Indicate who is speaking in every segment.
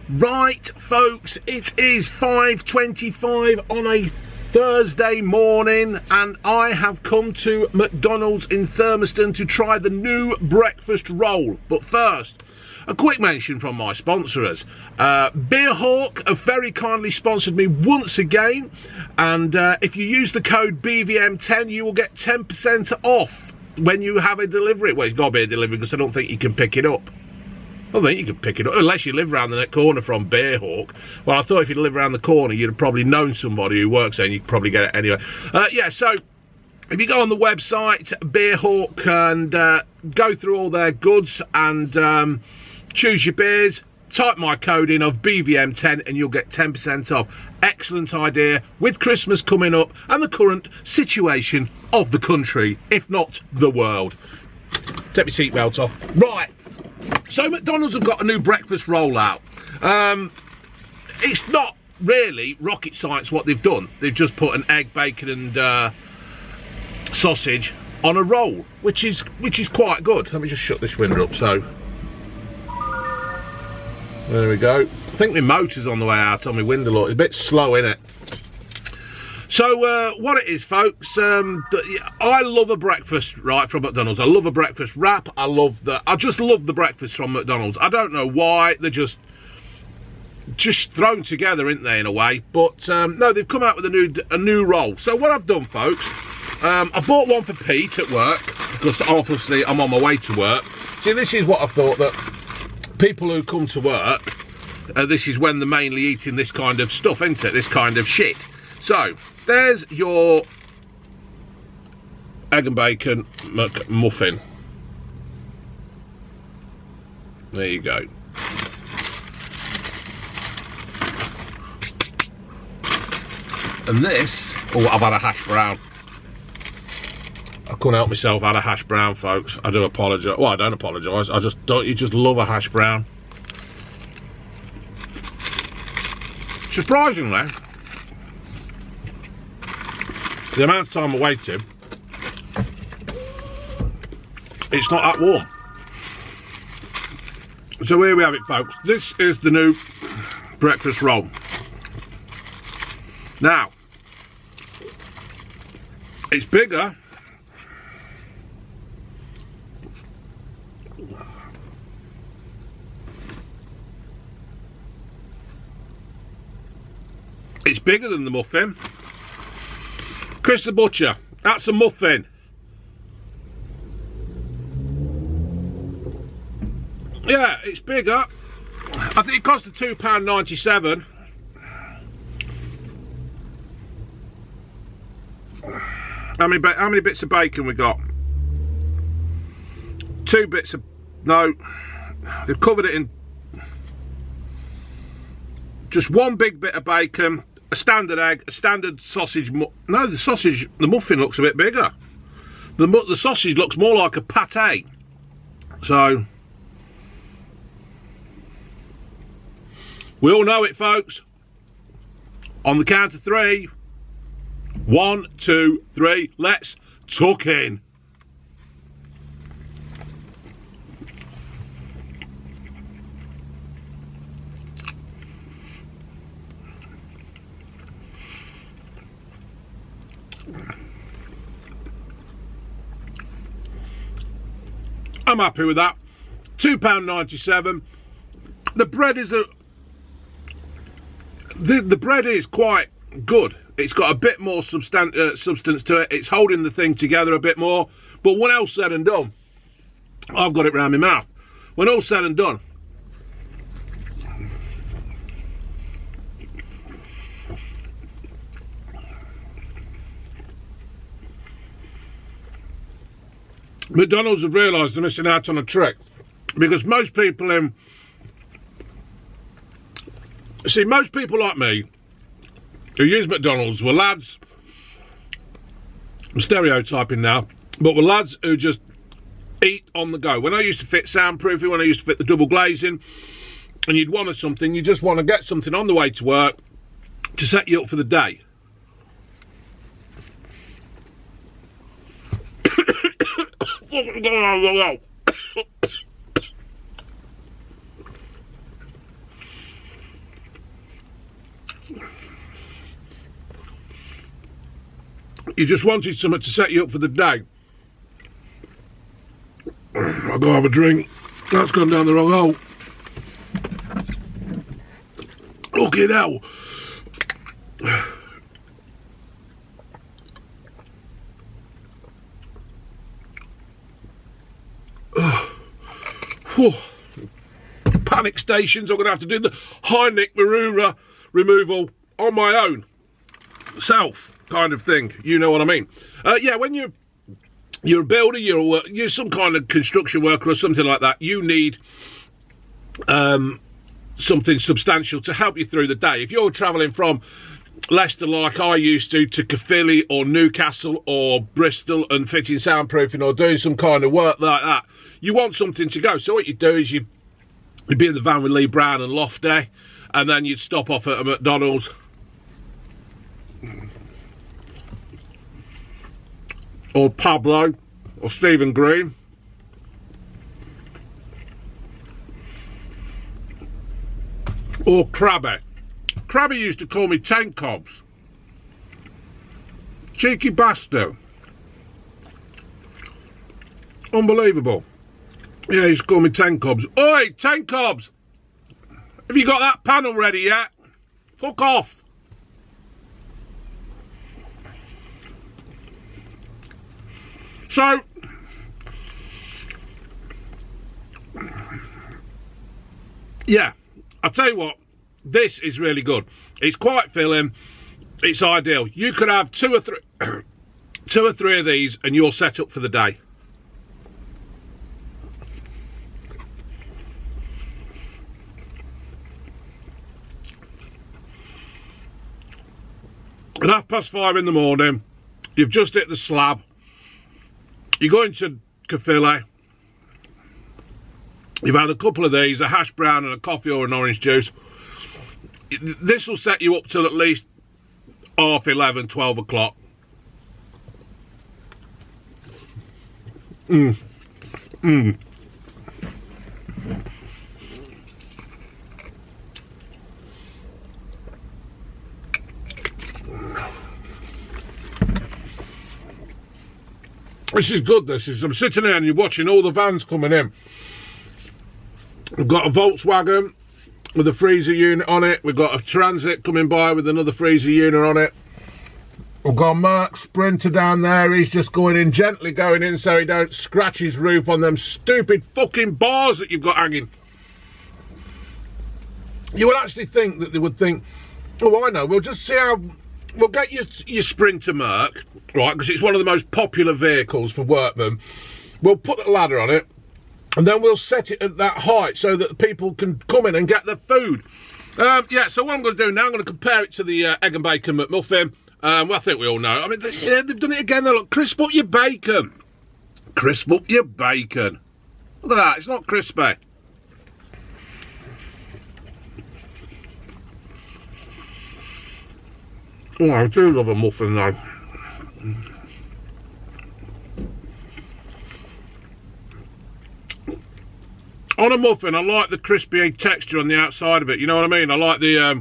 Speaker 1: Right, folks, it is 5:25 on a Thursday morning, and I have come to McDonald's in Thurmaston to try the new breakfast roll. But first, a quick mention from my sponsors. Beer Hawk have very kindly sponsored me once again, and if you use the code BVM10, you will get 10% off when you have a delivery. Well, it's got to be a delivery because I don't think you can pick it up. I think you can pick it up, unless you live around the corner from Beer Hawk. Well, I thought if you live around the corner, you'd have probably known somebody who works there and you could probably get it anyway. Yeah, so if you go on the website, Beer Hawk, and go through all their goods and choose your beers, type my code in of BVM10 and you'll get 10% off. Excellent idea with Christmas coming up and the current situation of the country, if not the world. Take my seatbelt off. Right. So McDonald's have got a new breakfast rollout. It's not really rocket science what they've done. They've just put an egg, bacon and sausage on a roll, which is quite good. Let me just shut this window up. So there we go. I think my motor's on the way out on my window. Look, it's a bit slow, innit? So what it is, folks, I love a breakfast, right, from McDonald's. I love a breakfast wrap. I just love the breakfast from McDonald's. I don't know why. They're just thrown together, aren't they, in a way? But no, they've come out with a new roll. So what I've done, folks, I bought one for Pete at work because obviously I'm on my way to work. See, this is what I thought, that people who come to work, this is when they're mainly eating this kind of stuff, isn't it? This kind of shit. So there's your egg and bacon McMuffin. There you go. And this, oh, I've had a hash brown. I couldn't help myself, I had a hash brown, folks. I do apologise. Well, I don't apologise. You just love a hash brown. Surprisingly, the amount of time I waited, it's not that warm. So here we have it, folks. This is the new breakfast roll. Now, it's bigger. It's bigger than the muffin. Chris the Butcher, that's a muffin. Yeah, it's bigger. I think it cost £2.97. How many bits of bacon we got? 2 bits of... No, they've covered it in just 1 big bit of bacon, a standard egg, a standard sausage. No, the muffin looks a bit bigger. The sausage looks more like a pate. So we all know it, folks. On the count of 3, 1, 2, 3, let's tuck in. I'm happy with that. £2.97. The bread is the bread is quite good. It's got a bit more substance to it. It's holding the thing together a bit more. But when all's said and done, I've got it round my mouth. When all's said and done, McDonald's have realised they're missing out on a trick, because most people most people like me who use McDonald's were lads, I'm stereotyping now, but were lads who just eat on the go. When I used to fit soundproofing, when I used to fit the double glazing, and you'd want something, you just want to get something on the way to work to set you up for the day. you just wanted something to set you up for the day. I'll go have a drink. That's gone down the wrong hole. Look at hell. Panic stations. I'm going to have to do the high neck marura removal on my own self kind of thing. You know what I mean? Yeah, when you're a builder, you're some kind of construction worker or something like that, you need something substantial to help you through the day. If you're travelling from Leicester like I used to Caerphilly or Newcastle or Bristol and fitting soundproofing or doing some kind of work like that, you want something to go. So what you do is you'd be in the van with Lee Brown and Lofty, and then you'd stop off at a McDonald's or Pablo or Stephen Green, or Crabby. Crabby used to call me 10 cobs. Cheeky bastard. Unbelievable. Yeah, he used to call me 10 cobs. Oi, 10 cobs! Have you got that panel ready yet? Fuck off. So, yeah, I'll tell you what, this is really good. It's quite filling. It's ideal. You could have two or three of these and you're set up for the day. At 5:30 in the morning, you've just hit the slab. You go into Caerphilly. You've had a couple of these, a hash brown and a coffee or an orange juice. This will set you up till at least 11:30, 12 o'clock. This is good, this is. I'm sitting here and you're watching all the vans coming in. We've got a Volkswagen with a freezer unit on it. We've got a Transit coming by with another freezer unit on it. We've got Mark Sprinter down there. He's just going in, gently going in so he don't scratch his roof on them stupid fucking bars that you've got hanging. You would actually think that they would think, oh, I know, we'll just see how... We'll get your Sprinter Merc, right, because it's one of the most popular vehicles for workmen. We'll put a ladder on it, and then we'll set it at that height so that people can come in and get their food. Yeah, so what I'm going to do now, I'm going to compare it to the egg and bacon McMuffin. Well, I think we all know. I mean, they've done it again. They're like, crisp up your bacon. Crisp up your bacon. Look at that, it's not crispy. Oh, I do love a muffin though. On a muffin, I like the crispy texture on the outside of it. You know what I mean? I like the... I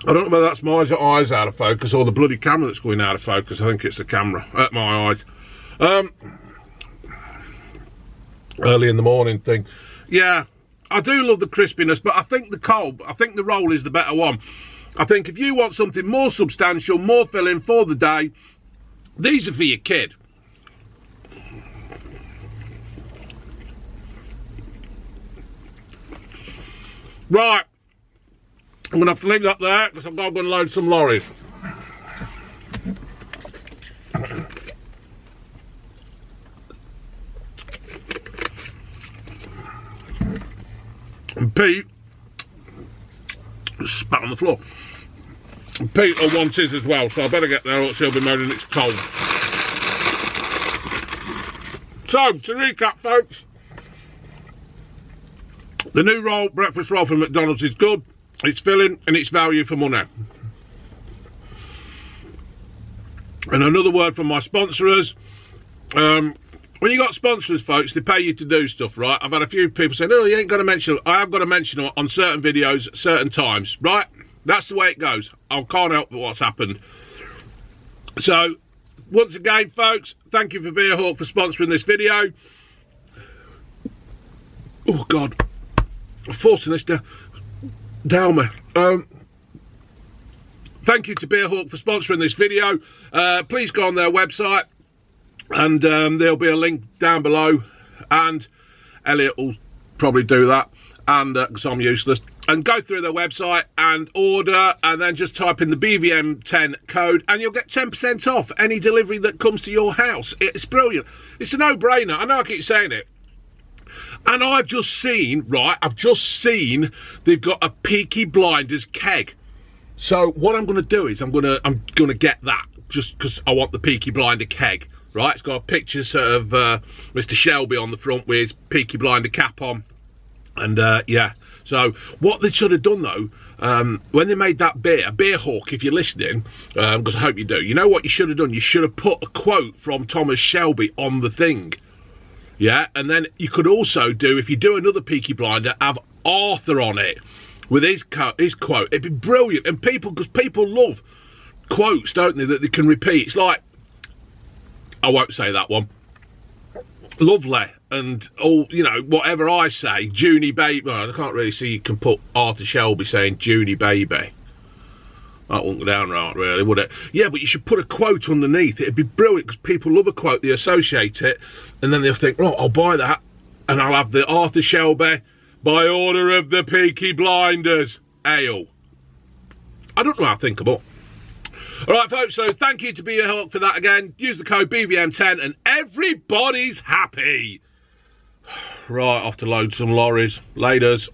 Speaker 1: don't know whether that's my eyes out of focus or the bloody camera that's going out of focus. I think it's the camera. My eyes. Early in the morning thing. Yeah, I do love the crispiness, but I think the roll is the better one. I think if you want something more substantial, more filling for the day, these are for your kid. Right, I'm going to have to leave that there because I'm going to load some lorries. And Pete spat on the floor. And Pete will want his as well, so I better get there or she'll be moaning it's cold. So, to recap, folks, the new roll, breakfast roll from McDonald's is good, it's filling and it's value for money. And another word from my sponsors, when you got sponsors, folks, they pay you to do stuff, right? I've had a few people saying, oh, you ain't got to mention it. I have got to mention it on certain videos, certain times, right? That's the way it goes. I can't help what's happened. So, once again, folks, thank you for Beer Hawk for sponsoring this video. Oh, God. I'm forcing this down me. Thank you to Beer Hawk for sponsoring this video. Please go on their website, and there'll be a link down below, and Elliot will probably do that, and because I'm useless, and go through their website and order, and then just type in the BVM10 code and you'll get 10% off any delivery that comes to your house. It's brilliant. It's a no-brainer. I know I keep saying it. And I've just seen, right, they've got a Peaky Blinders keg. So what I'm going to do is I'm going to get that, just because I want the Peaky Blinder keg, right? It's got pictures of Mr. Shelby on the front with his Peaky Blinder cap on. And, yeah. So what they should have done, though, when they made that beer, Beer Hawk, if you're listening, because I hope you do, you know what you should have done? You should have put a quote from Thomas Shelby on the thing. Yeah, and then you could also do, if you do another Peaky Blinder, have Arthur on it with his quote. It'd be brilliant. And because people love quotes, don't they, that they can repeat. It's like, I won't say that one. Lovely. And all, you know, whatever I say, Junie baby. Well, I can't really see you can put Arthur Shelby saying Junie baby. That wouldn't go down right, really, would it? Yeah, but you should put a quote underneath. It'd be brilliant, because people love a quote. They associate it, and then they'll think, right, I'll buy that, and I'll have the Arthur Shelby, by order of the Peaky Blinders, ale. I don't know how thinkable. All right, folks, so thank you to Beer Hawk for that again. Use the code BVM10, and everybody's happy. Right, off to load some lorries. Laters.